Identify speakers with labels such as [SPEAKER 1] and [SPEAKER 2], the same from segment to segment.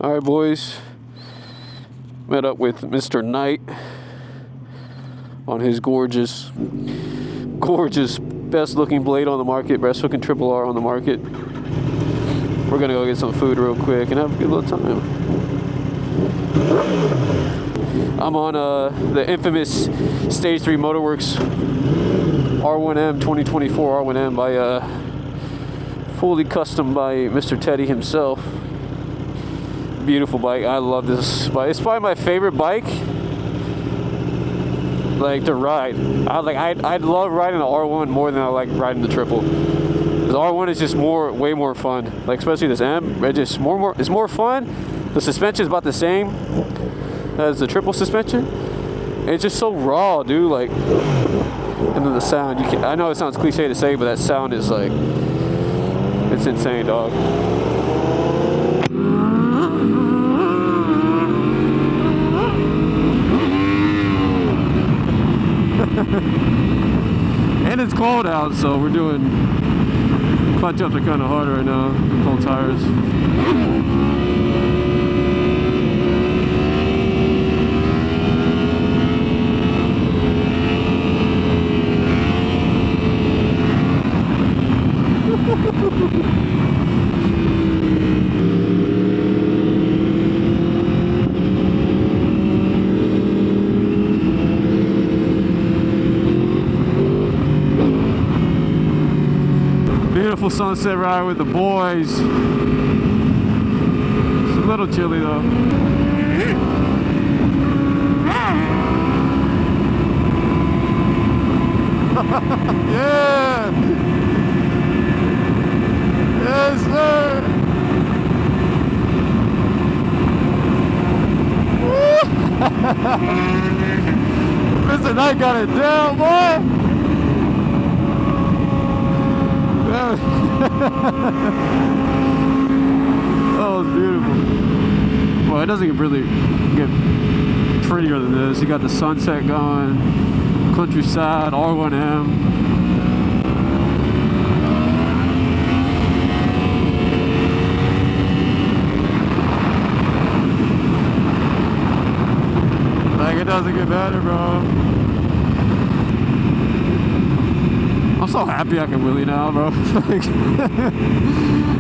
[SPEAKER 1] All right, boys. Met up with Mr. Knight on his gorgeous, best looking blade on the market, best looking triple R on the market. We're gonna go get some food real quick and have a good little time. I'm on the infamous Stage 3 Motorworks R1M 2024 R1M by fully custom by Mr. Teddy himself. Beautiful bike. I love this bike. It's probably my favorite bike, like, to ride. I'd love riding an R1 more than I like riding the triple. The R1 is just way more fun. Like, especially this M, it's more fun. The suspension is about the same as the triple suspension. It's just so raw, dude. Like, and then the sound. I know it sounds cliche to say, but that sound is like, it's insane, dog. And it's cold out, so we're doing clutch ups are kind of hard right now. Cold tires. Beautiful sunset ride with the boys. It's a little chilly though. Yeah! Yes, sir! Mr. Knight got it down, boy! Oh, it's beautiful. Well, it doesn't really get prettier than this. You got the sunset going, countryside, R1M. Like, it doesn't get better, bro. I'm so happy I can wheelie now, bro. Like,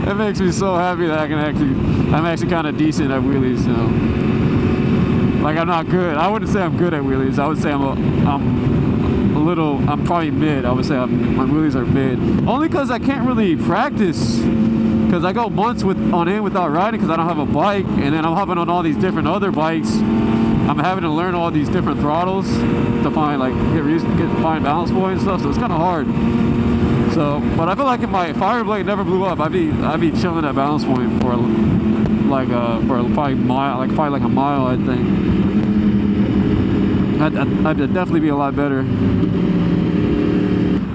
[SPEAKER 1] it makes me so happy that I'm actually kind of decent at wheelies, you know. Like, I'm not good. I wouldn't say I'm good at wheelies. I would say I'm probably mid. I would say my wheelies are mid. Only because I can't really practice. Because I go months on end without riding because I don't have a bike. And then I'm hopping on all these different other bikes. I'm having to learn all these different throttles to find, like, find balance point and stuff, so it's kind of hard. So, but I feel like if my fire blade never blew up, I'd be chilling at balance point for probably a mile, like a mile, I think. I'd definitely be a lot better.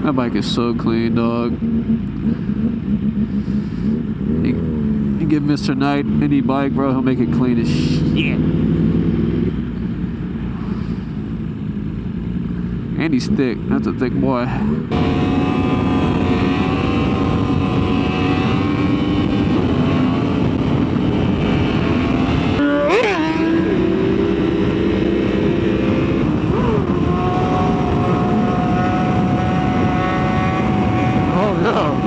[SPEAKER 1] That bike is so clean, dog. You give Mr. Knight any bike, bro, he'll make it clean as shit. And he's thick. That's a thick boy. Oh no.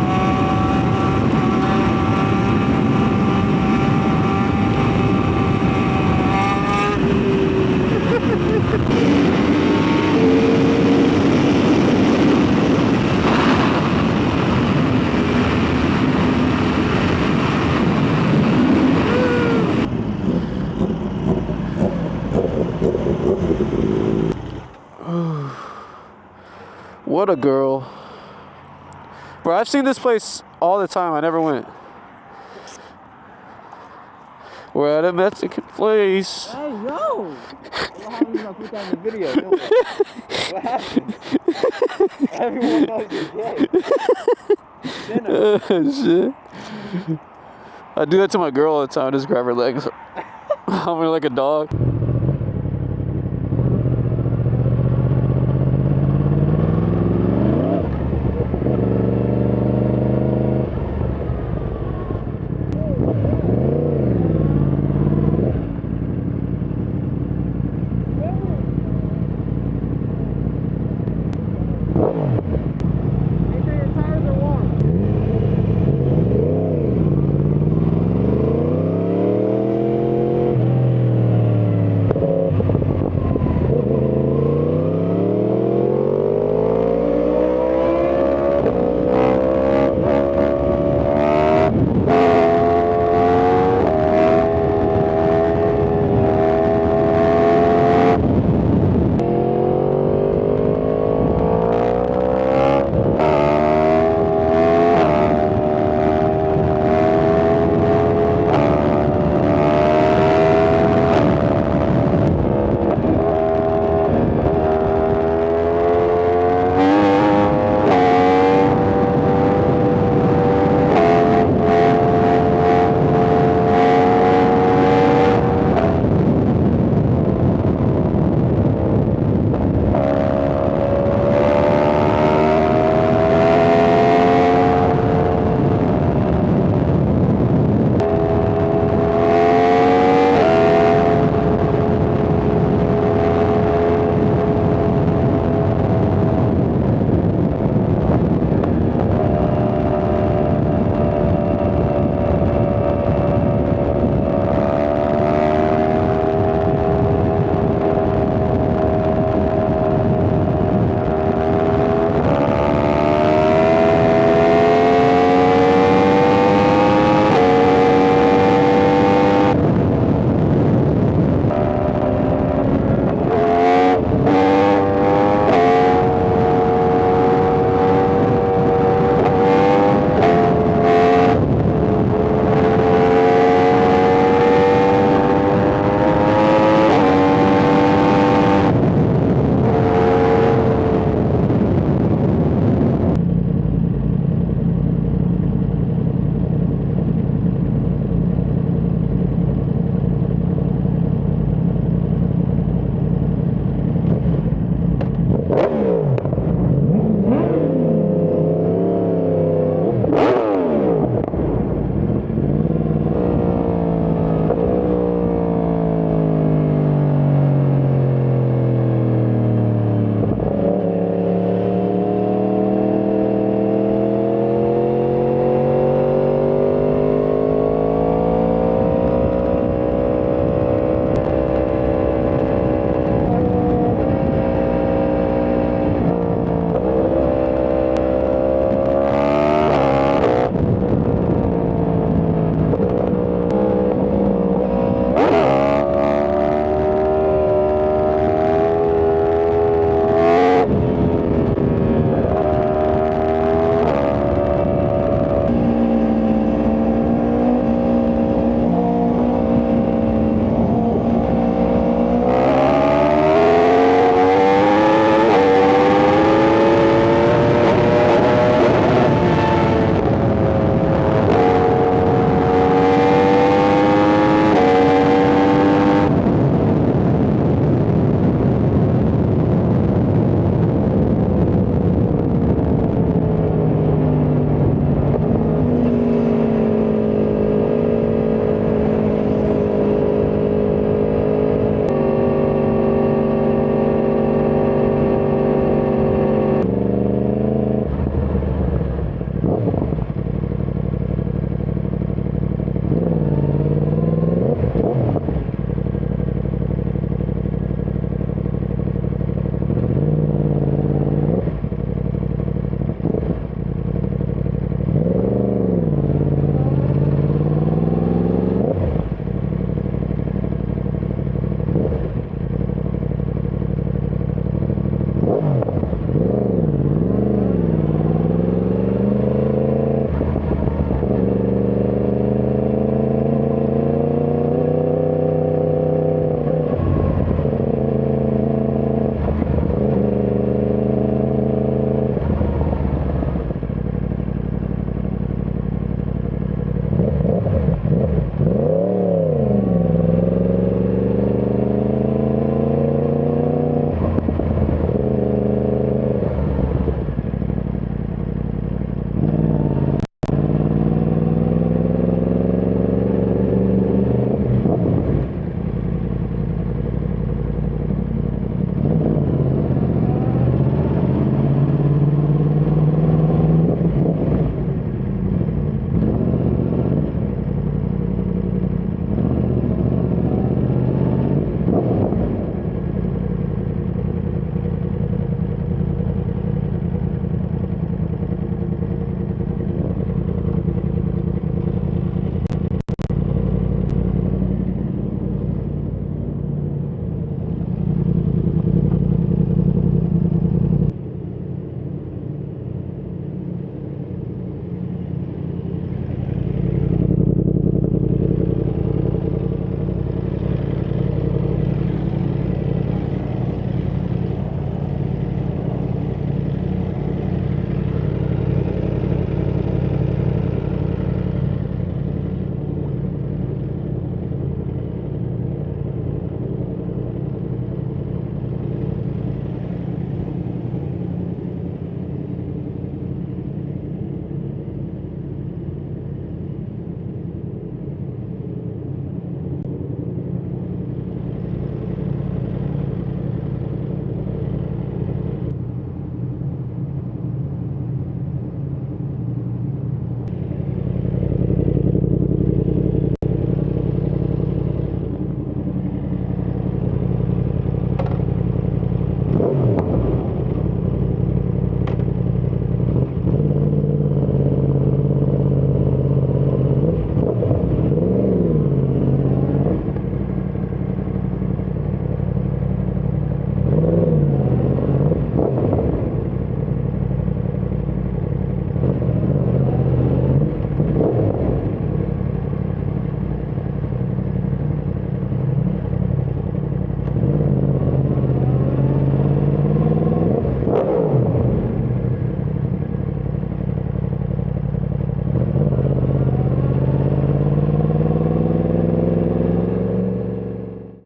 [SPEAKER 1] What a girl. Bro, I've seen this place all the time. I never went. We're at a Mexican place.
[SPEAKER 2] Hey, yo! How are you gonna put that in the video? What happened? Everyone knows you're gay.
[SPEAKER 1] Shit. I do that to my girl all the time. I just grab her legs. I'm like a dog.